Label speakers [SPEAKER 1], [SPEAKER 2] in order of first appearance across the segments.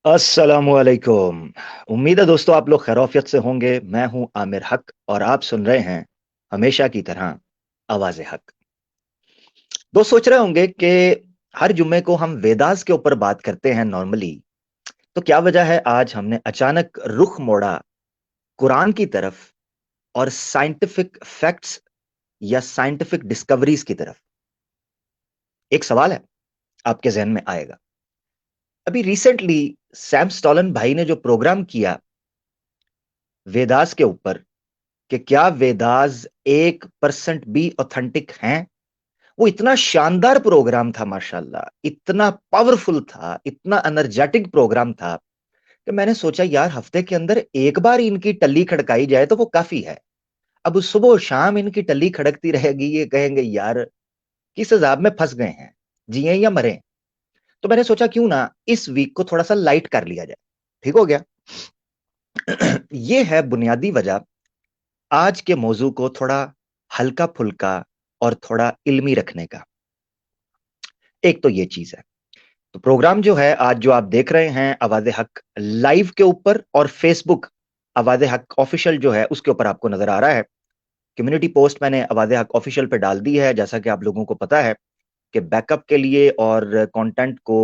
[SPEAKER 1] अस्सलामुअलैकुम। उम्मीद है दोस्तों आप लोग खैरियत से होंगे। मैं हूं आमिर हक और आप सुन रहे हैं हमेशा की तरह आवाज़े हक। दोस्त सोच रहे होंगे कि हर जुम्मे को हम वेदास के ऊपर बात करते हैं नॉर्मली, तो क्या वजह है आज हमने अचानक रुख मोड़ा कुरान की तरफ और साइंटिफिक फैक्ट्स या साइंटिफिक डिस्कवरीज की तरफ। एक सवाल है आपके जहन में आएगा। अभी रिसेंटली सैम स्टॉलन भाई ने जो प्रोग्राम किया वेदास के ऊपर कि क्या वेदास 1% भी ऑथेंटिक हैं, वो इतना शानदार प्रोग्राम था माशाल्लाह, इतना पावरफुल था, इतना एनर्जेटिक प्रोग्राम था कि मैंने सोचा यार हफ्ते के अंदर एक बार इनकी टल्ली खड़काई जाए तो वो काफी है। अब सुबह शाम इनकी टल्ली खड़कती रहेगी, ये कहेंगे यार किस अजाब में फंस गए हैं, जिए या मरे। तो मैंने सोचा क्यों ना इस वीक को थोड़ा सा लाइट कर लिया जाए। ठीक हो गया। ये है बुनियादी वजह आज के मौजू को थोड़ा हल्का फुल्का और थोड़ा इल्मी रखने का। एक तो ये चीज है। तो प्रोग्राम जो है आज जो आप देख रहे हैं आवाज़े हक लाइव के ऊपर और फेसबुक आवाज़े हक ऑफिशियल जो है उसके ऊपर आपको नजर आ रहा है। कम्युनिटी पोस्ट मैंने आवाज़े हक ऑफिशियल पे डाल दी है। जैसा कि आप लोगों को पता है कि बैकअप के लिए और कंटेंट को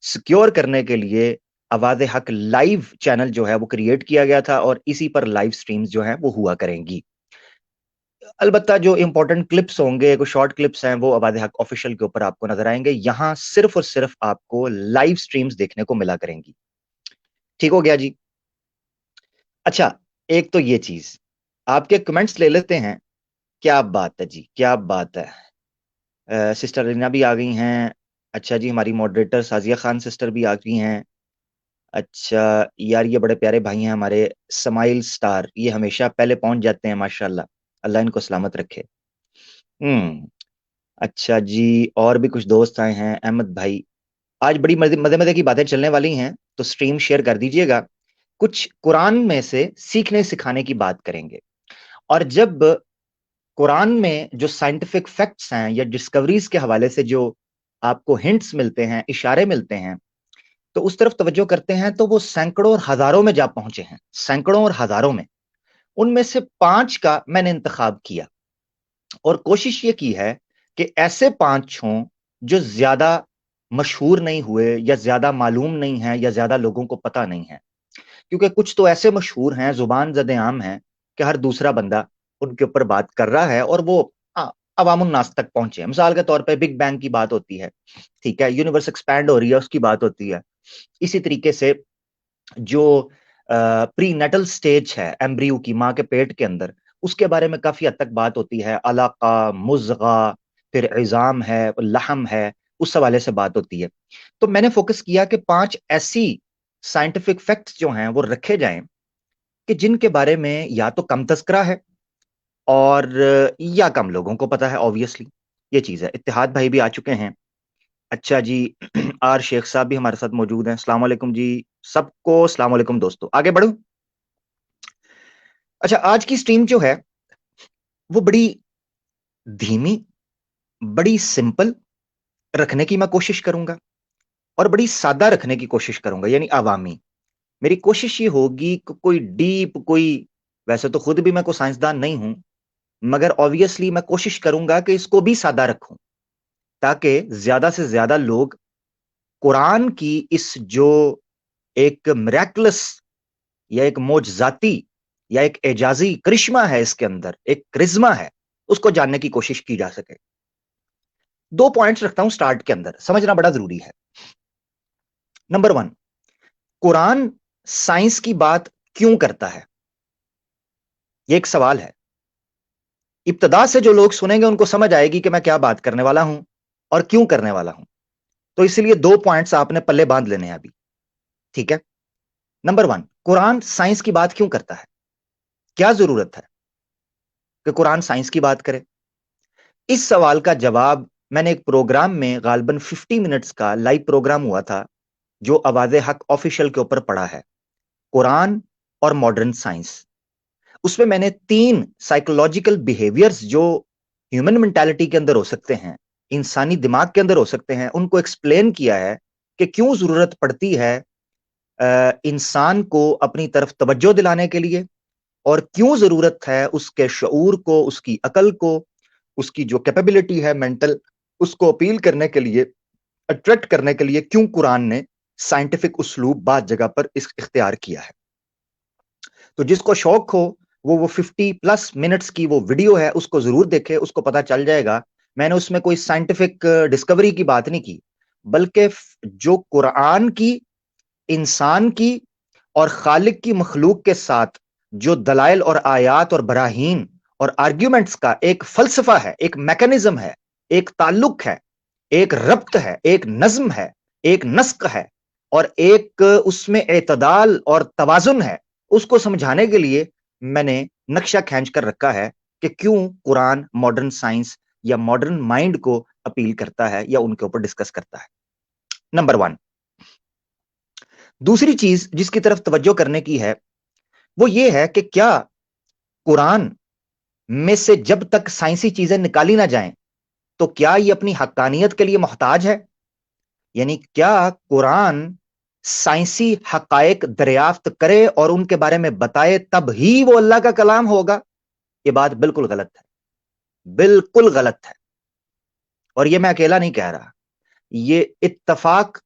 [SPEAKER 1] सिक्योर करने के लिए आवाज़े हक लाइव चैनल जो है वो क्रिएट किया गया था और इसी पर लाइव स्ट्रीम्स जो है वो हुआ करेंगी। अलबत्ता जो इंपॉर्टेंट क्लिप्स होंगे, कुछ शॉर्ट क्लिप्स हैं, वो आवाज़े हक ऑफिशियल के ऊपर आपको नजर आएंगे। यहां सिर्फ और सिर्फ आपको लाइव स्ट्रीम्स देखने को मिला करेंगी। ठीक हो गया जी। अच्छा, एक तो ये चीज, आपके कमेंट्स ले लेते हैं। क्या बात है जी, क्या बात है। सिस्टर रीना भी आ गई हैं। अच्छा जी, हमारी मॉडरेटर साजिया खान सिस्टर भी आ गई हैं। अच्छा यार, ये बड़े प्यारे भाई हैं हमारे स्माइल स्टार, ये हमेशा पहले पहुंच जाते हैं माशाल्लाह। अल्लाह इनको सलामत रखे। हम्म। अच्छा जी, और भी कुछ दोस्त आए हैं। अहमद भाई, आज बड़ी मजे मजे मजे की बातें चलने वाली हैं, तो स्ट्रीम शेयर कर दीजिएगा। कुछ कुरान में से सीखने सिखाने की बात करेंगे। और जब कुरान में जो साइंटिफिक फैक्ट्स हैं या डिस्कवरीज के हवाले से जो आपको हिंट्स मिलते हैं, इशारे मिलते हैं, तो उस तरफ तवज्जो करते हैं तो वो सैकड़ों और हजारों में जा पहुंचे हैं, सैकड़ों और हजारों में। उनमें से 5 का मैंने इंतखाब किया और कोशिश ये की है कि ऐसे 5 हों जो ज्यादा मशहूर नहीं हुए या ज्यादा मालूम नहीं है या ज्यादा लोगों को पता नहीं है। क्योंकि कुछ तो ऐसे मशहूर हैं, जुबान ज़द आम हैं कि हर दूसरा बंदा उनके ऊपर बात कर रहा है और वो अवामुन नास तक पहुंचे। मिसाल के तौर पे बिग बैंग की बात होती है, ठीक है, यूनिवर्स एक्सपैंड हो रही है उसकी बात होती है। इसी तरीके से जो प्री नेटल स्टेज है एम्ब्रियो की, माँ के पेट के अंदर, उसके बारे में काफी हद तक बात होती है। अलाका, मुज़गा, फिर इज़ाम है, लहम है, उस हवाले से बात होती है। तो मैंने फोकस किया कि 5 ऐसी साइंटिफिक फैक्ट्स जो हैं वो रखे जाएं कि जिनके बारे में या तो कम तस्करा है और या कम लोगों को पता है। ऑब्वियसली ये चीज है। इत्तेहाद भाई भी आ चुके हैं। अच्छा जी, आर शेख साहब भी हमारे साथ मौजूद हैं। अस्सलाम वालेकुम जी सबको। अस्सलाम वालेकुम दोस्तों, आगे बढ़ो। अच्छा, आज की स्ट्रीम जो है वो बड़ी धीमी, बड़ी सिंपल रखने की मैं कोशिश करूंगा और बड़ी सादा रखने की कोशिश करूंगा, यानी आवामी। मेरी कोशिश ये होगी कि कोई डीप, कोई, वैसे तो खुद भी मैं कोई साइंसदान नहीं हूं, मगर ऑब्वियसली मैं कोशिश करूंगा कि इसको भी सादा रखूं ताकि ज्यादा से ज्यादा लोग कुरान की इस जो एक मिरेकलस या एक मोजजाती या एक एजाजी करिश्मा है, इसके अंदर एक करिश्मा है, उसको जानने की कोशिश की जा सके। 2 पॉइंट्स रखता हूं स्टार्ट के अंदर, समझना बड़ा जरूरी है। नंबर 1, कुरान साइंस की बात क्यों करता है? ये एक सवाल है। इब्तदा से जो लोग सुनेंगे उनको समझ आएगी कि मैं क्या बात करने वाला हूं और क्यों करने वाला हूं। तो इसलिए 2 पॉइंट्स आपने पल्ले बांध लेने हैं अभी, ठीक है। नंबर 1, कुरान साइंस की बात क्यों करता है? क्या जरूरत है कि कुरान साइंस की बात करे? इस सवाल का जवाब मैंने एक प्रोग्राम में, गालबन 50 मिनट्स का लाइव प्रोग्राम हुआ था जो आवाज़े हक ऑफिशियल के ऊपर पड़ा है, कुरान और मॉडर्न साइंस। उसमें मैंने 3 साइकोलॉजिकल बिहेवियर्स जो ह्यूमन मेंटालिटी के अंदर हो सकते हैं, इंसानी दिमाग के अंदर हो सकते हैं, उनको एक्सप्लेन किया है कि क्यों जरूरत पड़ती है انسان کو اپنی طرف توجہ دلانے کے لیے، اور کیوں ضرورت ہے اس کے شعور کو، اس کی عقل کو، اس کی جو کیپیبلٹی ہے مینٹل، اس کو اپیل کرنے کے لیے، اٹریکٹ کرنے کے لیے، کیوں قرآن نے سائنٹیفک اسلوب بعض جگہ پر اس اختیار کیا ہے۔ تو جس کو شوق ہو وہ 50+ منٹس کی وہ ویڈیو ہے، اس کو ضرور دیکھے، اس کو پتا چل جائے گا۔ میں نے اس میں کوئی سائنٹیفک ڈسکوری کی بات نہیں کی، بلکہ جو قرآن کی، انسان کی اور خالق کی مخلوق کے ساتھ جو دلائل اور آیات اور براہین اور آرگیومنٹس کا ایک فلسفہ ہے، ایک میکانزم ہے، ایک تعلق ہے، ایک ربط ہے، ایک نظم ہے، ایک نسق ہے، اور ایک اس میں اعتدال اور توازن ہے، اس کو سمجھانے کے لیے میں نے نقشہ کھینچ کر رکھا ہے کہ کیوں قرآن ماڈرن سائنس یا ماڈرن مائنڈ کو اپیل کرتا ہے یا ان کے اوپر ڈسکس کرتا ہے۔ نمبر 1۔ دوسری چیز جس کی طرف توجہ کرنے کی ہے وہ یہ ہے کہ کیا قرآن میں سے جب تک سائنسی چیزیں نکالی نہ جائیں تو کیا یہ اپنی حقانیت کے لیے محتاج ہے؟ یعنی کیا قرآن سائنسی حقائق دریافت کرے اور ان کے بارے میں بتائے تب ہی وہ اللہ کا کلام ہوگا؟ یہ بات بالکل غلط ہے، بالکل غلط ہے، اور یہ میں اکیلا نہیں کہہ رہا، یہ اتفاق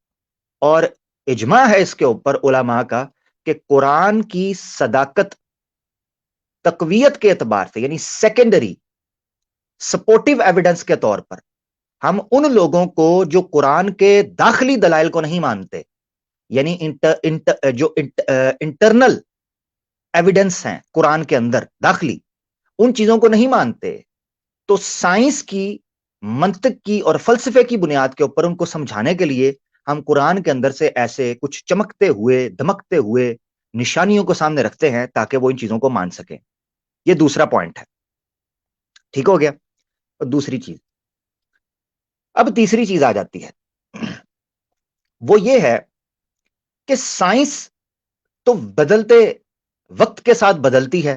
[SPEAKER 1] اور اجماع ہے اس کے اوپر علماء کا کہ قرآن کی صداقت تقویت کے اعتبار سے، یعنی سیکنڈری سپورٹیو ایویڈنس کے طور پر، ہم ان لوگوں کو جو قرآن کے داخلی دلائل کو نہیں مانتے، یعنی جو انٹرنل ایویڈنس ہیں قرآن کے اندر داخلی، ان چیزوں کو نہیں مانتے، تو سائنس کی، منطق کی اور فلسفے کی بنیاد کے اوپر ان کو سمجھانے کے لیے ہم قرآن کے اندر سے ایسے کچھ چمکتے ہوئے دمکتے ہوئے نشانیوں کو سامنے رکھتے ہیں تاکہ وہ ان چیزوں کو مان سکیں۔ یہ دوسرا پوائنٹ ہے، ٹھیک ہو گیا؟ اور دوسری چیز، اب تیسری چیز آ جاتی ہے، وہ یہ ہے کہ سائنس تو بدلتے وقت کے ساتھ بدلتی ہے،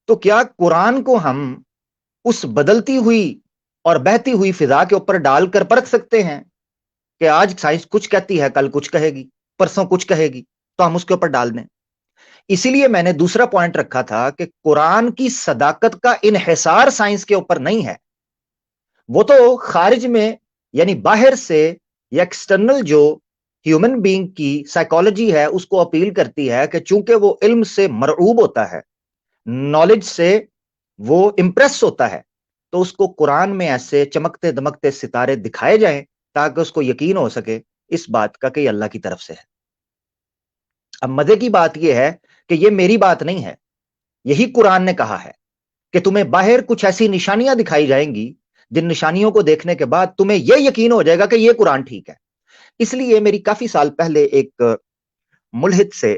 [SPEAKER 1] تو کیا قرآن کو ہم اس بدلتی ہوئی اور بہتی ہوئی فضا کے اوپر ڈال کر پرکھ سکتے ہیں کہ آج سائنس کچھ کہتی ہے، کل کچھ کہے گی، پرسوں کچھ کہے گی، تو ہم اس کے اوپر ڈال دیں؟ اسی لیے میں نے دوسرا پوائنٹ رکھا تھا کہ قرآن کی صداقت کا انحصار سائنس کے اوپر نہیں ہے، وہ تو خارج میں، یعنی باہر سے یا ایکسٹرنل جو ہیومن بینگ کی سائیکالوجی ہے اس کو اپیل کرتی ہے کہ چونکہ وہ علم سے مرعوب ہوتا ہے، نالج سے وہ امپریس ہوتا ہے، تو اس کو قرآن میں ایسے چمکتے دمکتے ستارے دکھائے جائیں تاکہ اس کو یقین ہو سکے اس بات کا کہ یہ اللہ کی طرف سے ہے۔ اب مزے کی بات یہ ہے کہ یہ میری بات نہیں ہے، یہی قرآن نے کہا ہے کہ تمہیں باہر کچھ ایسی نشانیاں دکھائی جائیں گی جن نشانیوں کو دیکھنے کے بعد تمہیں یہ یقین ہو جائے گا کہ یہ قرآن ٹھیک ہے۔ اس لیے میری کافی سال پہلے ایک ملحد سے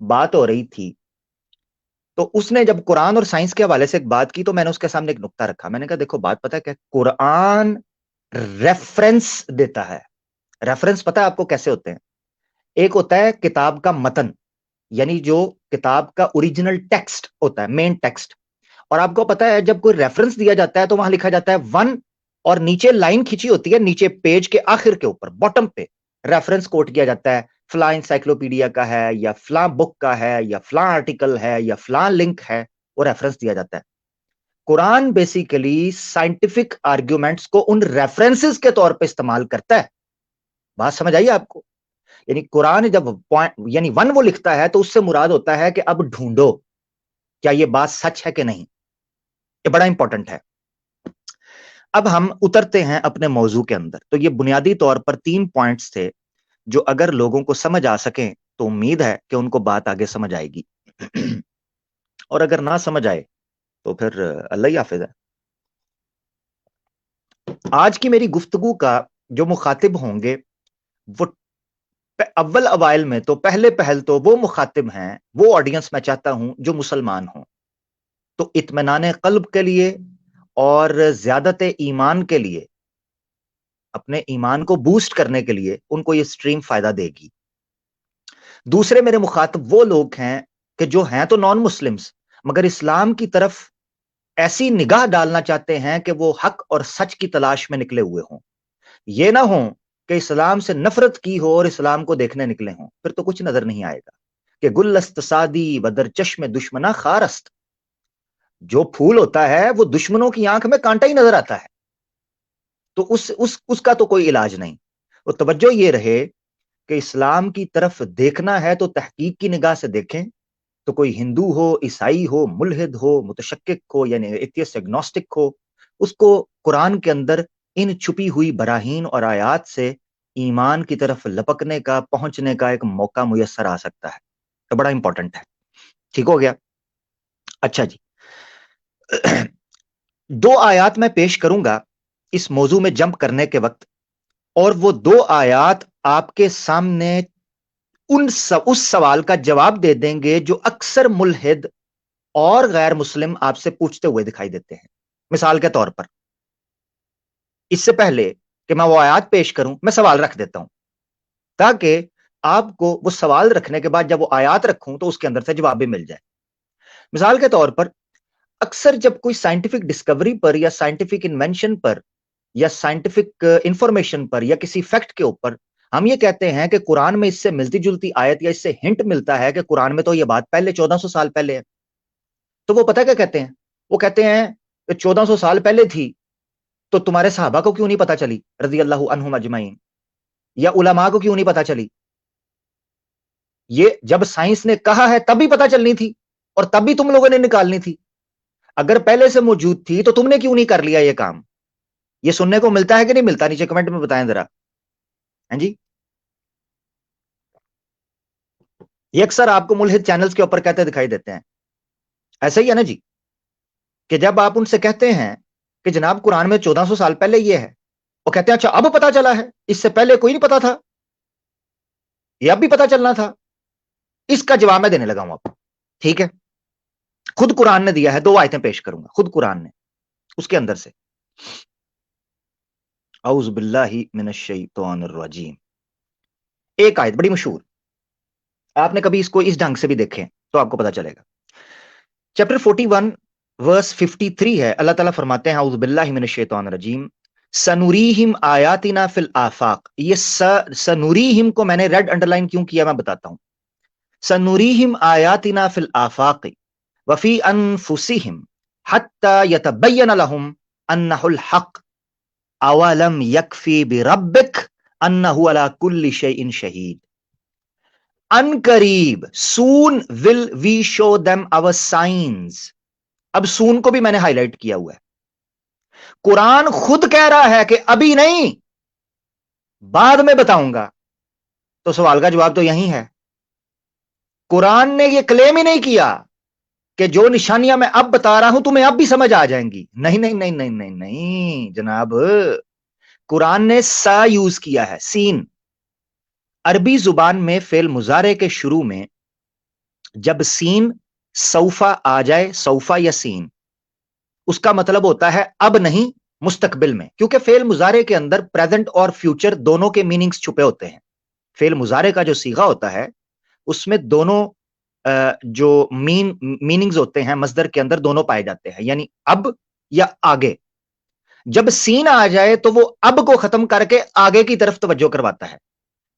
[SPEAKER 1] بات ہو رہی تھی، تو اس نے جب قرآن اور سائنس کے حوالے سے ایک بات کی تو میں نے اس کے سامنے ایک نقطہ رکھا، میں نے کہا دیکھو بات پتہ ہے کہ قرآن ریفرنس دیتا ہے۔ ریفرنس پتہ ہے آپ کو کیسے ہوتے ہیں؟ ایک ہوتا ہے کتاب کا متن، یعنی جو کتاب کا اوریجنل ٹیکسٹ ہوتا ہے، مین ٹیکسٹ، اور آپ کو پتا ہے جب کوئی ریفرنس دیا جاتا ہے تو وہاں لکھا جاتا ہے 1، اور نیچے لائن کھینچی ہوتی ہے، نیچے پیج کے آخر کے اوپر باٹم پہ ریفرنس کوٹ کیا جاتا ہے، فلاں انسائکلوپیڈیا کا ہے یا فلاں بک کا ہے یا فلاں آرٹیکل ہے یا فلاں لنک ہے، وہ ریفرنس دیا جاتا ہے۔ قرآن بیسیکلی سائنٹیفک آرگیومنٹس کو ان ریفرنسز کے طور پہ استعمال کرتا ہے۔ بات سمجھ آئیے آپ کو؟ یعنی قرآن جب یعنی 1 وہ لکھتا ہے تو اس سے مراد ہوتا ہے کہ اب ڈھونڈو کیا یہ بات سچ ہے کہ نہیں، یہ بڑا امپورٹنٹ ہے۔ اب ہم اترتے ہیں اپنے موضوع کے اندر، تو یہ بنیادی طور پر 3 پوائنٹس تھے جو اگر لوگوں کو سمجھ آ سکیں تو امید ہے کہ ان کو بات آگے سمجھ آئے گی، اور اگر نہ سمجھ آئے تو پھر اللہ ہی حافظ ہے۔ آج کی میری گفتگو کا جو مخاطب ہوں گے وہ اول اوائل میں تو پہل تو وہ مخاطب ہیں، وہ آڈینس میں چاہتا ہوں جو مسلمان ہوں، تو اطمینان قلب کے لیے اور زیادت ایمان کے لیے، اپنے ایمان کو بوسٹ کرنے کے لیے ان کو یہ سٹریم فائدہ دے گی۔ دوسرے میرے مخاطب وہ لوگ ہیں کہ جو ہیں تو نان مسلمز مگر اسلام کی طرف ایسی نگاہ ڈالنا چاہتے ہیں کہ وہ حق اور سچ کی تلاش میں نکلے ہوئے ہوں، یہ نہ ہوں کہ اسلام سے نفرت کی ہو اور اسلام کو دیکھنے نکلے ہوں، پھر تو کچھ نظر نہیں آئے گا کہ گلست سادی بدر چشم دشمنا خارست، جو پھول ہوتا ہے وہ دشمنوں کی آنکھ میں کانٹا ہی نظر آتا ہے، تو اس کا تو کوئی علاج نہیں۔ وہ توجہ یہ رہے کہ اسلام کی طرف دیکھنا ہے تو تحقیق کی نگاہ سے دیکھیں، تو کوئی ہندو ہو، عیسائی ہو، ملحد ہو، متشکک ہو یعنی ایتھیسٹ ایگنوسٹک ہو، اس کو قرآن کے اندر ان چھپی ہوئی براہین اور آیات سے ایمان کی طرف لپکنے کا، پہنچنے کا ایک موقع میسر آ سکتا ہے، تو بڑا امپورٹنٹ ہے۔ ٹھیک ہو گیا؟ اچھا جی، دو آیات میں پیش کروں گا اس موضوع میں جمپ کرنے کے وقت، اور وہ دو آیات آپ کے سامنے اس سوال کا جواب دے دیں گے جو اکثر ملحد اور غیر مسلم آپ سے پوچھتے ہوئے دکھائی دیتے ہیں۔ مثال کے طور پر، اس سے پہلے کہ میں وہ آیات پیش کروں، میں سوال رکھ دیتا ہوں تاکہ آپ کو وہ سوال رکھنے کے بعد جب وہ آیات رکھوں تو اس کے اندر سے جواب بھی مل جائے۔ مثال کے طور پر، اکثر جب کوئی سائنٹیفک ڈسکوری پر یا سائنٹیفک انوینشن پر یا سائنٹیفک انفارمیشن پر یا کسی فیکٹ کے اوپر ہم یہ کہتے ہیں کہ قرآن میں اس سے ملتی جلتی آیت یا اس سے ہنٹ ملتا ہے کہ قرآن میں تو یہ بات پہلے 1400 سال پہلے ہے، تو وہ پتہ کیا کہتے ہیں؟ وہ کہتے ہیں کہ 1400 سال پہلے تھی تو تمہارے صحابہ کو کیوں نہیں پتا چلی رضی اللہ عنہم اجمعین، یا علماء کو کیوں نہیں پتا چلی؟ یہ جب سائنس نے کہا ہے تب بھی پتا چلنی تھی اور تب بھی تم لوگوں نے نکالنی تھی۔ اگر پہلے سے موجود تھی تو تم نے کیوں نہیں کر لیا یہ کام؟ یہ سننے کو ملتا ہے کہ نہیں ملتا؟ نیچے کمنٹ میں بتائیں ذرا۔ ہاں جی، یہ اکثر آپ کو ملحد چینلز کے اوپر کہتے دکھائی دیتے ہیں، ایسا ہی ہے نا جی، کہ جب آپ ان سے کہتے ہیں کہ جناب قرآن میں 1400 سال پہلے یہ ہے، وہ کہتے ہیں اچھا اب پتا چلا ہے، اس سے پہلے کوئی نہیں پتا تھا، یہ اب بھی پتا چلنا تھا۔ اس کا جواب میں دینے لگا ہوں آپ، ٹھیک ہے؟ خود قرآن نے دیا ہے، دو آیتیں پیش کروں گا خود قرآن نے، اس کے اندر سے اعوذ باللہ من الشیطان الرجیم، ایک آیت بڑی مشہور، آپ نے کبھی اس کو اس ڈھنگ سے بھی دیکھیں تو آپ کو پتا چلے گا۔ چیپٹر 41 ورس 53 ہے، اللہ تعالیٰ فرماتے ہیں اعوذ باللہ من الشیطان الرجیم سنوریہم آیاتنا فی الآفاق۔ یہ سنوریہم کو میں نے ریڈ انڈر لائن کیوں کیا میں بتاتا ہوں۔ سنوریہم آیاتنا فی الآفاق وفی انفسہم حتی یتبین لہم انہ الحق اولم یکفی بربک انہ علی کل شیء شہید۔ ان قریب soon will we show them our signs۔ اب سون کو بھی میں نے ہائی لائٹ کیا ہوا ہے۔ قرآن خود کہہ رہا ہے کہ ابھی نہیں، بعد میں بتاؤں گا، تو سوال کا جواب تو یہی ہے۔ قرآن نے یہ کلیم ہی نہیں کیا کہ جو نشانیاں میں اب بتا رہا ہوں تمہیں اب بھی سمجھ آ جائیں گی، نہیں نہیں نہیں نہیں نہیں نہیں جناب، قرآن نے سا یوز کیا ہے، سین۔ عربی زبان میں فعل مضارع کے شروع میں جب سین سوفا آ جائے، سوفا یا سین، اس کا مطلب ہوتا ہے اب نہیں، مستقبل میں، کیونکہ فعل مضارع کے اندر پریزنٹ اور فیوچر دونوں کے میننگز چھپے ہوتے ہیں۔ فعل مضارع کا جو صیغہ ہوتا ہے اس میں دونوں جو میننگز ہوتے ہیں مصدر کے اندر دونوں پائے جاتے ہیں، یعنی اب یا آگے۔ جب سین آ جائے تو وہ اب کو ختم کر کے آگے کی طرف توجہ کرواتا ہے،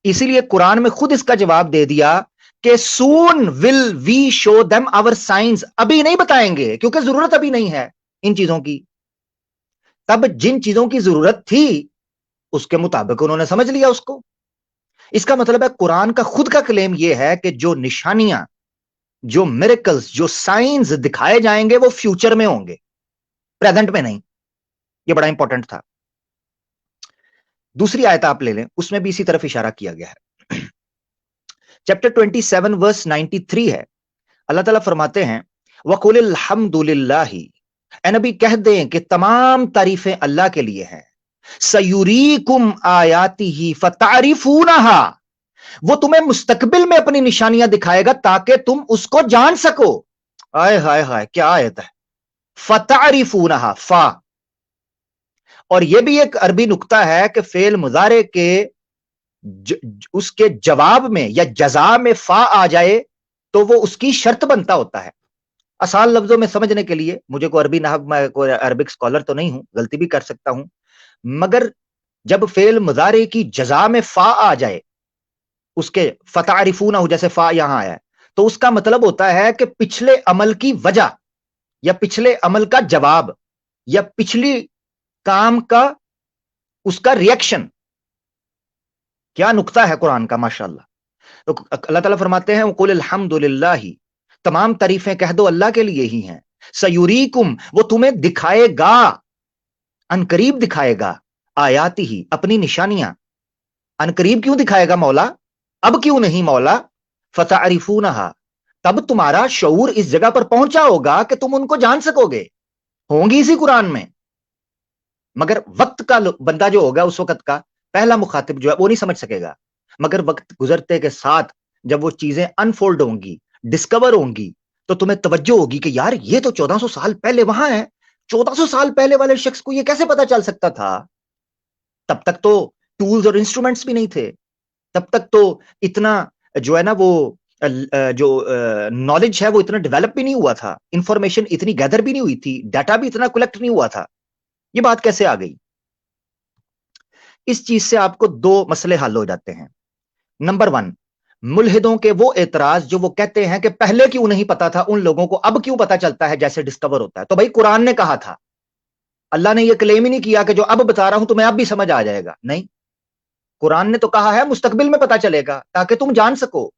[SPEAKER 1] اسی لیے قرآن میں خود اس کا جواب دے دیا کہ سون ول وی شو دیم آور سائنس، ابھی نہیں بتائیں گے کیونکہ ضرورت ابھی نہیں ہے ان چیزوں کی۔ تب جن چیزوں کی ضرورت تھی اس کے مطابق انہوں نے سمجھ لیا اس کو۔ اس کا مطلب ہے قرآن کا خود کا کلیم یہ ہے کہ جو نشانیاں، جو میریکلز، جو سائنز دکھائے جائیں گے وہ فیوچر میں ہوں گے، پریزنٹ میں نہیں۔ یہ بڑا امپورٹنٹ تھا۔ دوسری آیت آپ لے لیں، اس میں بھی اسی طرف اشارہ کیا گیا ہے۔ چیپٹر 27 ورس 93 ہے، اللہ تعالیٰ فرماتے ہیں وَقُلِ الْحَمْدُ لِلَّهِ، اے نبی کہہ دیں کہ تمام تعریفیں اللہ کے لیے ہیں، سَيُرِيكُمْ آيَاتِهِ فَتَعْرِفُونَهَا، وہ تمہیں مستقبل میں اپنی نشانیاں دکھائے گا تاکہ تم اس کو جان سکو۔ آئے ہائے ہائے کیا آیت ہے، فَتَعْرِفُونَهَا، فا۔ اور یہ بھی ایک عربی نکتہ ہے کہ فعل مضارع کے اس کے جواب میں یا جزا میں فا آ جائے تو وہ اس کی شرط بنتا ہوتا ہے۔ آسان لفظوں میں سمجھنے کے لیے، مجھے کوئی عربی نحو، میں کوئی عربک اسکالر تو نہیں ہوں، غلطی بھی کر سکتا ہوں، مگر جب فعل مضارع کی جزا میں فا آ جائے، اس کے فتعرفون ہو جیسے فا یہاں آیا ہے، تو اس کا مطلب ہوتا ہے کہ پچھلے عمل کی وجہ یا پچھلے عمل کا جواب یا پچھلی کام کا اس کا ریئیکشن. کیا نقطہ ہے قرآن کا، ماشاءاللہ. تو اللہ تعالیٰ فرماتے ہیں وَقُلِ الْحَمْدُ لِلَّهِ، تمام تعریفیں کہہ دو اللہ کے لیے ہی ہیں. سَيُرِيكُمْ، وہ تمہیں دکھائے گا، ان قریب دکھائے گا، آیاتی ہی، اپنی نشانیاں. ان قریب کیوں دکھائے گا مولا، اب کیوں نہیں مولا؟ فَتَعْرِفُونَهَا، تب تمہارا شعور اس جگہ پر پہنچا ہوگا کہ تم ان کو جان سکو گے، ہوں گی اسی قرآن میں. مگر وقت کا بندہ جو ہوگا اس وقت کا پہلا مخاطب جو ہے وہ نہیں سمجھ سکے گا. مگر وقت گزرتے کے ساتھ جب وہ چیزیں انفولڈ ہوں گی، ڈسکور ہوں گی، تو تمہیں توجہ ہوگی کہ یار یہ تو 1400 سال پہلے وہاں ہے. 1400 سال پہلے والے شخص کو یہ کیسے پتا چل سکتا تھا؟ تب تک تو ٹولز اور انسٹرومنٹس بھی نہیں تھے، تب تک تو اتنا جو ہے نا وہ جو نالج ہے وہ اتنا ڈیولپ بھی نہیں ہوا تھا، انفارمیشن اتنی گیدر بھی نہیں ہوئی تھی، ڈیٹا بھی اتنا کلیکٹ نہیں ہوا تھا. یہ بات کیسے آ گئی؟ اس چیز سے آپ کو دو مسئلے حل ہو جاتے ہیں. نمبر 1، ملحدوں کے وہ اعتراض جو وہ کہتے ہیں کہ پہلے کیوں نہیں پتا تھا ان لوگوں کو، اب کیوں پتا چلتا ہے جیسے ڈسکور ہوتا ہے. تو بھائی قرآن نے کہا تھا، اللہ نے یہ کلیم ہی نہیں کیا کہ جو اب بتا رہا ہوں تمہیں اب بھی سمجھ آ جائے گا. نہیں، قرآن نے تو کہا ہے مستقبل میں پتا چلے گا تاکہ تم جان سکو.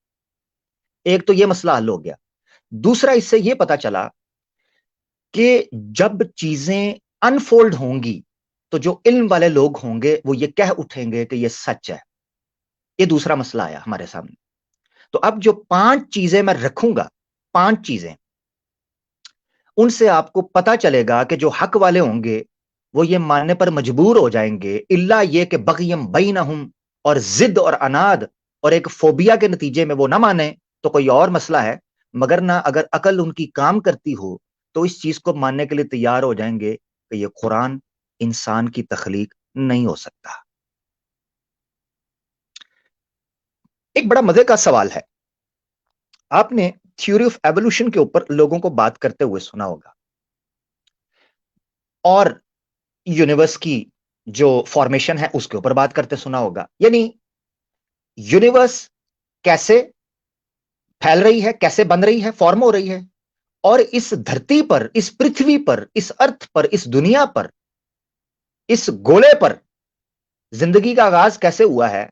[SPEAKER 1] ایک تو یہ مسئلہ حل ہو گیا. دوسرا، اس سے یہ پتا چلا کہ جب چیزیں انفولڈ ہوں گی تو جو علم والے لوگ ہوں گے وہ یہ کہہ اٹھیں گے کہ یہ سچ ہے. یہ دوسرا مسئلہ آیا ہمارے سامنے. تو اب جو 5 چیزیں میں رکھوں گا، 5 چیزیں، ان سے آپ کو پتا چلے گا کہ جو حق والے ہوں گے وہ یہ ماننے پر مجبور ہو جائیں گے، الا یہ کہ بغیم بینہم، اور ضد اور اناد اور ایک فوبیا کے نتیجے میں وہ نہ مانے تو کوئی اور مسئلہ ہے. مگر نہ اگر عقل ان کی کام کرتی ہو تو اس چیز کو ماننے کے لیے تیار ہو جائیں گے کہ یہ قرآن انسان کی تخلیق نہیں ہو سکتا. ایک بڑا مزے کا سوال ہے، آپ نے تھیوری آف ایوولوشن کے اوپر لوگوں کو بات کرتے ہوئے سنا ہوگا، اور یونیورس کی جو فارمیشن ہے اس کے اوپر بات کرتے سنا ہوگا. یعنی یونیورس کیسے پھیل رہی ہے، کیسے بن رہی ہے، فارم ہو رہی ہے، اور اس دھرتی پر، اس پرتھوی پر، اس ارتھ پر، اس دنیا پر، اس گولے پر زندگی کا آغاز کیسے ہوا ہے.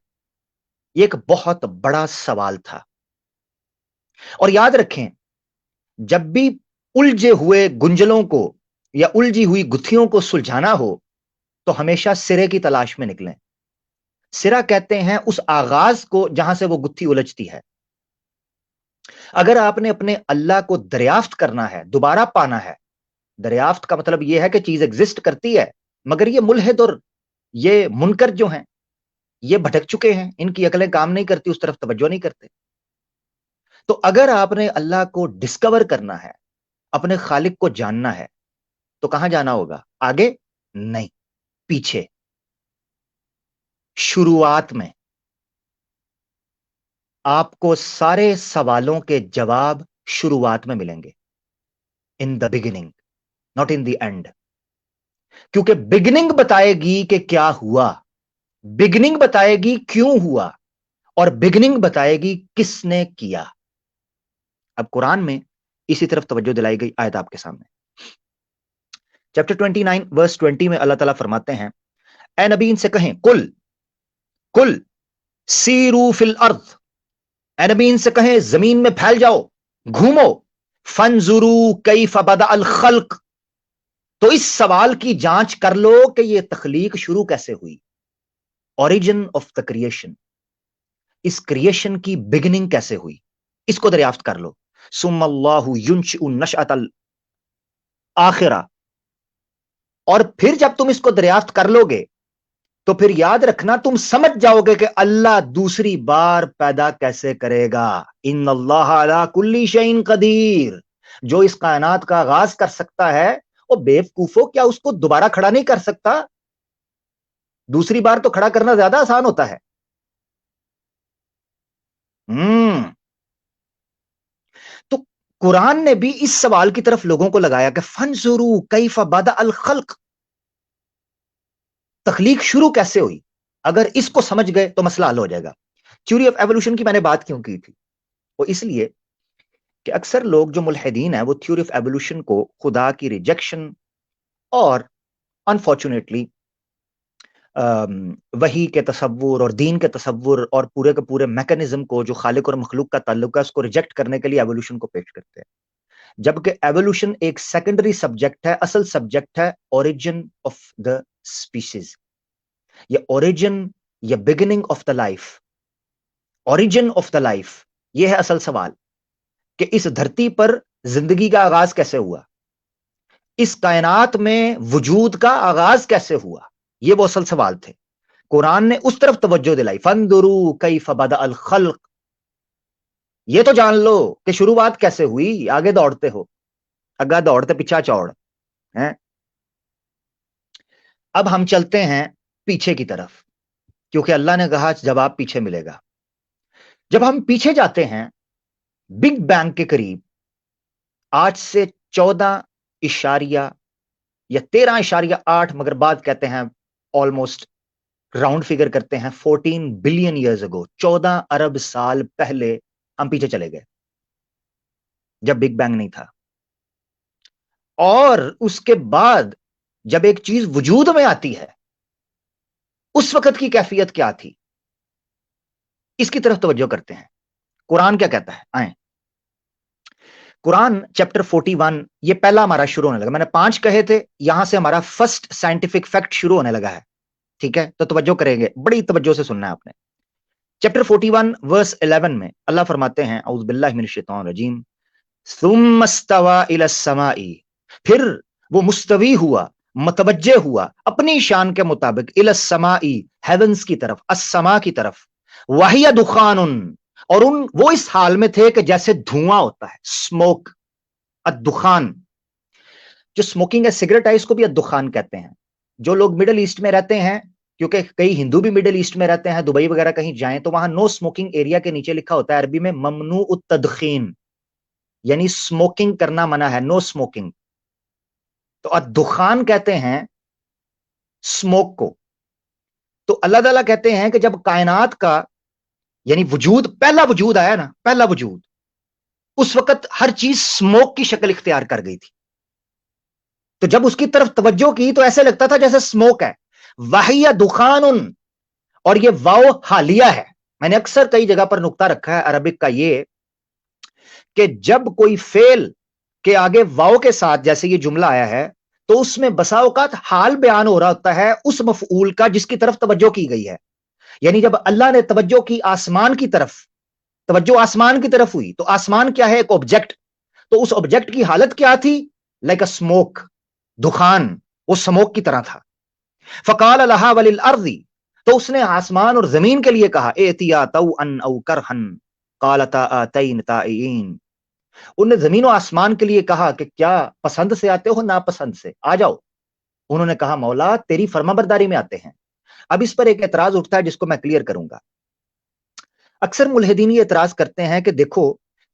[SPEAKER 1] یہ ایک بہت بڑا سوال تھا. اور یاد رکھیں، جب بھی الجھے ہوئے گنجلوں کو یا الجھی ہوئی گتھیوں کو سلجھانا ہو تو ہمیشہ سرے کی تلاش میں نکلیں. سرا کہتے ہیں اس آغاز کو جہاں سے وہ گتھی الجھتی ہے. اگر آپ نے اپنے اللہ کو دریافت کرنا ہے، دوبارہ پانا ہے، دریافت کا مطلب یہ ہے کہ چیز ایگزسٹ کرتی ہے مگر یہ ملحد اور یہ منکر جو ہیں یہ بھٹک چکے ہیں، ان کی عقلیں کام نہیں کرتی، اس طرف توجہ نہیں کرتے. تو اگر آپ نے اللہ کو ڈسکور کرنا ہے، اپنے خالق کو جاننا ہے، تو کہاں جانا ہوگا؟ آگے نہیں، پیچھے، شروعات میں. آپ کو سارے سوالوں کے جواب شروعات میں ملیں گے. In the beginning, not in the end. کیونکہ بگننگ بتائے گی کہ کیا ہوا، بگننگ بتائے گی کیوں ہوا، اور بگننگ بتائے گی کس نے کیا. اب قرآن میں اسی طرف توجہ دلائی گئی آیت آپ کے سامنے. چیپٹر 29 ورس 20 میں اللہ تعالیٰ فرماتے ہیں، اے نبی ان سے کہیں، کل سیرو فی الارض، اے نبی ان سے کہیں زمین میں پھیل جاؤ، گھومو، فانظرو کیف بدأ الخلق، تو اس سوال کی جانچ کر لو کہ یہ تخلیق شروع کیسے ہوئی. اوریجن آف دا کریشن، اس کریشن کی بگننگ کیسے ہوئی، اس کو دریافت کر لو. ثم اللہ ینشئ النشأۃ الآخرہ، اور پھر جب تم اس کو دریافت کر لو گے تو پھر یاد رکھنا تم سمجھ جاؤ گے کہ اللہ دوسری بار پیدا کیسے کرے گا. ان اللہ علی کل شیء قدیر، جو اس کائنات کا آغاز کر سکتا ہے، وہ بیوقوفو کیا اس کو دوبارہ کھڑا نہیں کر سکتا؟ دوسری بار تو کھڑا کرنا زیادہ آسان ہوتا ہے. تو قرآن نے بھی اس سوال کی طرف لوگوں کو لگایا کہ فانظروا کیف بدأ الخلق، तख्लीक शुरू कैसे हुई, अगर इसको समझ गए तो मसला हल हो जाएगा। थ्योरी ऑफ एवोल्यूशन की मैंने बात क्यों की थी, वो इसलिए कि अक्सर लोग जो मुल्हिदीन है वो थ्योरी ऑफ एवोल्यूशन को खुदा की रिजेक्शन और अनफॉर्चुनेटली वही के तसव्वुर और दीन के तसव्वुर और पूरे के पूरे मैकेनिज्म को जो खालिक और मखलूक का ताल्लुक है उसको रिजेक्ट करने के लिए एवोल्यूशन को पेश करते हैं, जबकि एवोल्यूशन एक सेकेंडरी सब्जेक्ट है, असल सब्जेक्ट है ओरिजिन ऑफ द स्पीशीज, या ओरिजिन या beginning of the life, origin of the life, यह है असल सवाल कि इस धरती पर जिंदगी का आगाज कैसे हुआ, इस कायनात में वजूद का आगाज कैसे हुआ, ये वो असल सवाल थे। कुरान ने उस तरफ तवज्जो दिलाई, फंदुरू कैफ बदअल खल्क, ये तो जान लो कि शुरुआत कैसे हुई, आगे दौड़ते हो, अगा दौड़ते पीछा चौड़ हैं। अब हम चलते हैं पीछे की तरफ, क्योंकि अल्लाह ने कहा जवाब पीछे मिलेगा। जब हम पीछे जाते हैं बिग बैंग के करीब, आज से 14 इशारिया या 13.8, मगर बाद कहते हैं ऑलमोस्ट राउंड फिगर करते हैं 14 बिलियन ईयर्स अगो, 14 अरब साल पहले हम पीछे चले गए जब बिग बैंग नहीं था। और उसके बाद जब एक चीज वजूद में आती है उस वक्त की कैफियत क्या थी, इसकी तरफ तवज्जो करते हैं। कुरान क्या कहता है, आए कुरान चैप्टर 41, ये पहला हमारा शुरू होने लगा। मैंने 5 कहे थे, यहां से हमारा फर्स्ट साइंटिफिक फैक्ट शुरू होने लगा है, ठीक है? तो तवज्जो करेंगे, बड़ी तवज्जो से सुनना है आपने। चैप्टर 41 वर्स 11 में अल्लाह फरमाते हैं, औज़ु बिल्लाहि मिनश शैतानिर रजीम, सुम्मा इस्तवा इला समाई, फिर वो मुस्तवी हुआ, मतवज्जे हुआ अपनी शान के मुताबिक, इला समाई, हेवंस की तरफ, अस्समा की तरफ, वहिया दुखानुन, और वो इस हाल में थे कि जैसे धुआं होता है, स्मोक, अद्दुखान। जो स्मोकिंग है, सिगरेट है, इसको भी अद्दुखान कहते हैं। जो लोग मिडिल ईस्ट में रहते हैं, क्योंकि कई हिंदू भी मिडिल ईस्ट में रहते हैं, दुबई वगैरह कहीं जाएं तो वहां नो स्मोकिंग एरिया के नीचे लिखा होता है अरबी में ममनू उत तदखीन, यानी स्मोकिंग करना मना है, नो स्मोकिंग। तो अद्दुखान कहते हैं स्मोक को। तो अल्लाह ताला कहते हैं कि जब कायनात का यानी वजूद, पहला वजूद आया ना, पहला वजूद, उस वक्त हर चीज स्मोक की शक्ल इख्तियार कर गई थी। तो जब उसकी तरफ तवज्जो की तो ऐसे लगता था जैसे स्मोक है, वाहिया दुखानुन, और ये वाओ हालिया है। मैंने अक्सर कई जगह पर नुक्ता रखा है अरबिक का ये, कि जब कोई फेल के आगे वाओ के साथ जैसे ये जुमला आया है तो उसमें बसा औकात हाल बयान हो रहा होता है उस मफऊल का जिसकी तरफ तवज्जो की गई है। यानी जब अल्लाह ने तवज्जो की आसमान की तरफ, तवज्जो आसमान की तरफ हुई, तो आसमान क्या है, एक ऑब्जेक्ट, तो उस ऑब्जेक्ट की हालत क्या थी, लाइक अ स्मोक, दुखान, वो स्मोक की तरह था। फकाल लहा वलिल अर्दी, तो उसने आसमान और जमीन के लिए कहा, एतिया तौ अन औ करहन कालता आतैन ताईन, उन्होंने जमीन और आसमान के लिए कहा कि क्या पसंद से आते हो नापसंद से, आ जाओ। उन्होंने कहा मौला तेरी फरमाबरदारी में आते हैं। अब इस पर एक एतराज उठता है जिसको मैं क्लियर करूंगा। अक्सर मुल्हिदीन ये एतराज करते हैं कि देखो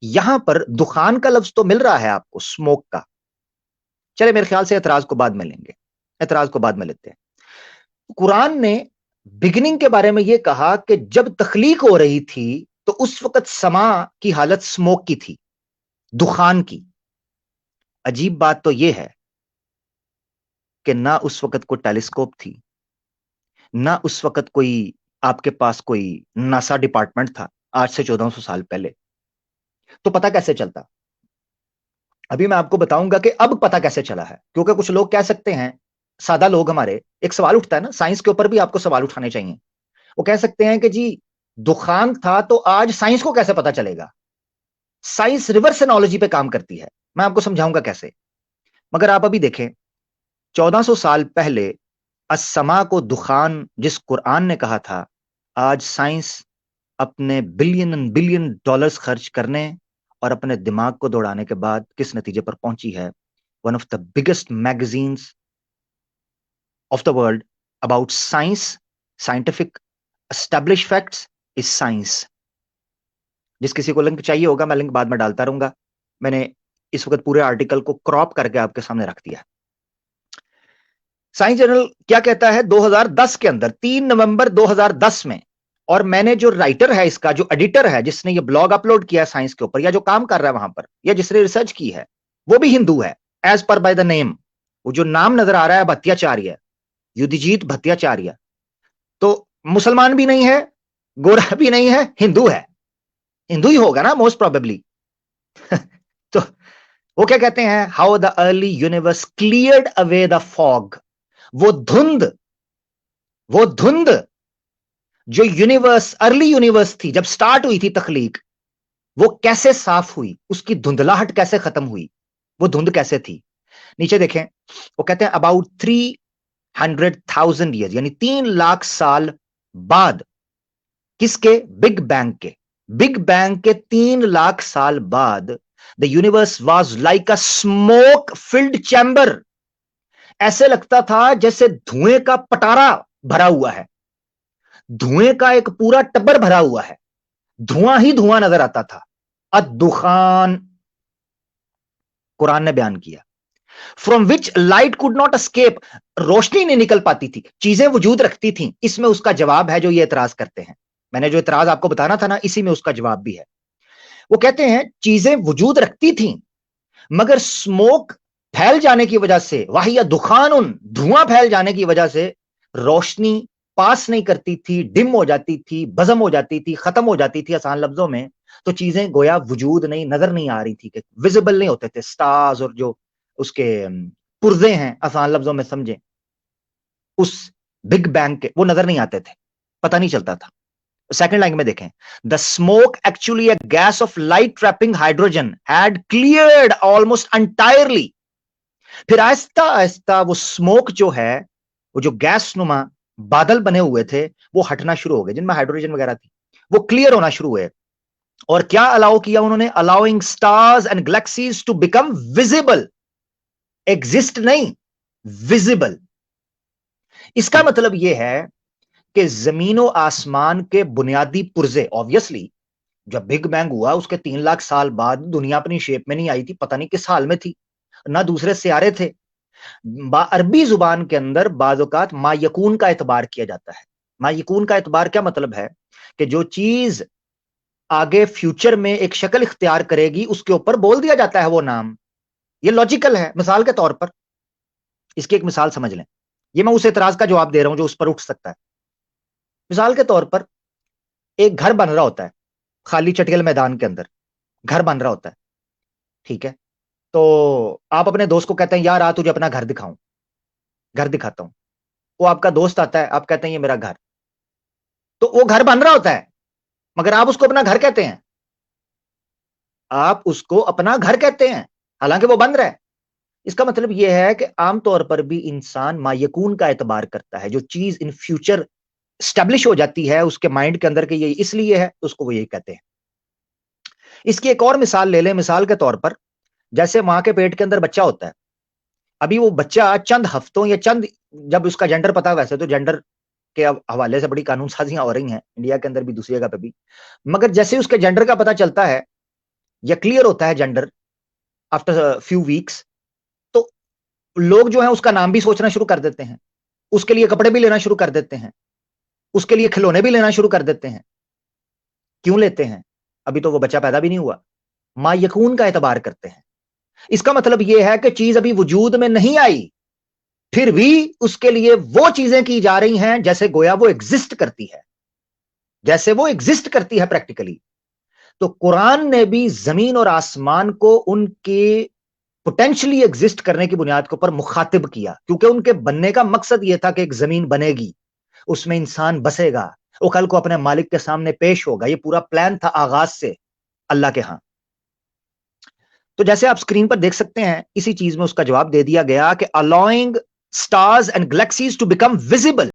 [SPEAKER 1] यहां पर दुखान का लफ्ज तो मिल रहा है आपको, स्मोक का। चले मेरे ख्याल से एतराज को बाद में लेंगे, एतराज को बाद में लेते हैं। कुरान ने बिगिनिंग के बारे में यह कहा कि जब तख्लीक हो रही थी तो उस वक्त समा की हालत स्मोक की थी, दुखान की। अजीब बात तो यह है कि ना उस वक्त कोई टेलीस्कोप थी, ना उस वक्त कोई आपके पास कोई नासा डिपार्टमेंट था, आज से 1400 साल पहले। तो पता कैसे चलता, अभी मैं आपको बताऊंगा कि अब पता कैसे चला है। क्योंकि कुछ लोग कह सकते हैं, सादा लोग हमारे, एक सवाल उठता है ना, साइंस के ऊपर भी आपको सवाल उठाने चाहिए। वो कह सकते हैं कि जी दुखान था तो आज साइंस को कैसे पता चलेगा। साइंस रिवर्स एनोलॉजी पे काम करती है, मैं आपको समझाऊंगा कैसे। मगर आप अभी देखें 1400 साल पहले अस्समा को दुखान जिस कुरान ने कहा था, आज साइंस अपने बिलियन बिलियन डॉलर्स खर्च करने और अपने दिमाग को दौड़ाने के बाद किस नतीजे पर पहुंची है। One of the biggest magazines of the world about science, scientific establish facts is science. जिस किसी को लिंक चाहिए होगा मैं लिंक बाद में डालता रहूंगा, मैंने इस वक्त पूरे आर्टिकल को क्रॉप करके आपके सामने रख दिया। साइंस जर्नल क्या कहता है 2010 के अंदर, 3 नवंबर 2010 में, और मैंने जो राइटर है इसका, जो एडिटर है, जिसने ये ब्लॉग अपलोड किया साइंस के ऊपर, या जो काम कर रहा है वहां पर, या जिसने रिसर्च की है, वो भी हिंदू है, as per by the name. वो जो नाम नजर आ रहा है भट्टाचार्य, युधिजीत भट्टाचार्य, तो मुसलमान भी नहीं है, गोरा भी नहीं है, हिंदू है, हिंदू ही होगा ना मोस्ट प्रोबेबली। तो वो क्या कहते हैं, how the early universe cleared away the fog, वो धुंध, वो धुंध जो यूनिवर्स, अर्ली यूनिवर्स थी, जब स्टार्ट हुई थी तखलीक, वो कैसे साफ हुई, उसकी धुंधलाहट कैसे खत्म हुई, वो धुंध कैसे थी। नीचे देखें, वो कहते हैं अबाउट 300,000 ईयर्स, यानी 3 लाख साल बाद, किसके, बिग बैंग के, बिग बैंग के 3 लाख साल बाद, the universe was like a smoke field chamber, ऐसे लगता था जैसे धुएं का पटारा भरा हुआ है, धुएं का एक पूरा टब्बर भरा हुआ है, धुआं ही धुआं नजर आता था। अद्दुखान, कुरान ने बयान किया, from which light could not escape, रोशनी नहीं निकल पाती थी, चीजें वजूद रखती थी। इसमें उसका जवाब है जो ये एतराज करते हैं, मैंने जो एतराज आपको बताना था ना, इसी में उसका जवाब भी है। वो कहते हैं चीजें वजूद रखती थी, मगर स्मोक फैल जाने की वजह से, वाहिया दुखान, धुआं फैल जाने की वजह से रोशनी पास नहीं करती थी, डिम हो जाती थी, बजम हो जाती थी, खत्म हो जाती थी आसान लफ्जों में। तो चीजें गोया वजूद नहीं, नजर नहीं आ रही थी, कि विजिबल नहीं होते थे स्टार्स, और जो उसके पुर्जे हैं आसान लफ्जों में समझें, उस बिग बैंग के, वो नजर नहीं आते थे, पता नहीं चलता था। सेकंड लाइन में देखें, the smoke actually a gas off light trapping hydrogen had cleared almost entirely. फिर आहिस्ता आहिस्ता वो स्मोक जो है, वो जो गैस नुमा बादल बने हुए थे, वो हटना शुरू हो गए, जिनमें हाइड्रोजन वगैरह थी, वो क्लियर होना शुरू हुए। और क्या अलाउ किया उन्होंने, allowing stars and galaxies to become visible, exist नहीं, विजिबल। इसका मतलब यह है कि जमीनो आसमान के बुनियादी पुर्जे, ऑब्वियसली जब बिग बैंग हुआ उसके 3 लाख साल बाद दुनिया अपनी शेप में नहीं आई थी, पता नहीं किस हाल में थी, ना दूसरे सियारे थे। अरबी जुबान के अंदर बाज़-औक़ात मायकून का एतबार किया जाता है। मायकून का एतबार क्या मतलब है, कि जो चीज आगे फ्यूचर में एक शक्ल इख्तियार करेगी, उसके ऊपर बोल दिया जाता है वो नाम। ये लॉजिकल है। मिसाल के तौर पर, इसकी एक मिसाल समझ लें, ये मैं उस एतराज का जवाब दे रहा हूं जो उस पर उठ सकता है। मिसाल के तौर पर, एक घर बन रहा होता है, खाली चटियल मैदान के अंदर घर बन रहा होता है, ठीक है। तो आप अपने दोस्त को कहते हैं, यार आ तुझे अपना घर दिखाऊं, घर दिखाता हूं। वो आपका दोस्त आता है, आप कहते हैं ये मेरा घर। तो वो घर बन रहा होता है, मगर आप उसको अपना घर कहते हैं, आप उसको अपना घर कहते हैं, हालांकि वो बन रहा है। इसका मतलब यह है कि आमतौर पर भी इंसान मायकून का एतबार करता है, जो चीज इन फ्यूचर स्टैब्लिश हो जाती है उसके माइंड के अंदर कि ये इसलिए है, तो उसको वो यही कहते हैं। इसकी एक और मिसाल ले लें। मिसाल के तौर पर, जैसे मां के पेट के अंदर बच्चा होता है, अभी वो बच्चा चंद हफ्तों या चंद, जब उसका जेंडर पता, वैसे तो जेंडर के हवाले से बड़ी कानून साजियां हो रही हैं इंडिया के अंदर भी, दूसरी जगह पे भी, मगर जैसे उसके जेंडर का पता चलता है या क्लियर होता है जेंडर आफ्टर फ्यू वीक्स, तो लोग जो है उसका नाम भी सोचना शुरू कर देते हैं, उसके लिए कपड़े भी लेना शुरू कर देते हैं, उसके लिए खिलौने भी लेना शुरू कर देते हैं। क्यों लेते हैं? अभी तो वो बच्चा पैदा भी नहीं हुआ। मां यकून का एतबार करते हैं। इसका मतलब यह है कि चीज अभी वजूद में नहीं आई, फिर भी उसके लिए वो चीजें की जा रही हैं जैसे गोया वो एग्जिस्ट करती है, जैसे वो एग्जिस्ट करती है प्रैक्टिकली। तो कुरान ने भी जमीन और आसमान को उनके पोटेंशियली एग्जिस्ट करने की बुनियाद के ऊपर मुखातिब किया, क्योंकि उनके बनने का मकसद यह था कि एक जमीन बनेगी, उसमें इंसान बसेगा, वो कल को अपने मालिक के सामने पेश होगा। ये पूरा प्लान था आगाज से अल्लाह के यहां। तो जैसे आप स्क्रीन पर देख सकते हैं, इसी चीज में उसका जवाब दे दिया गया कि allowing stars and galaxies to become visible,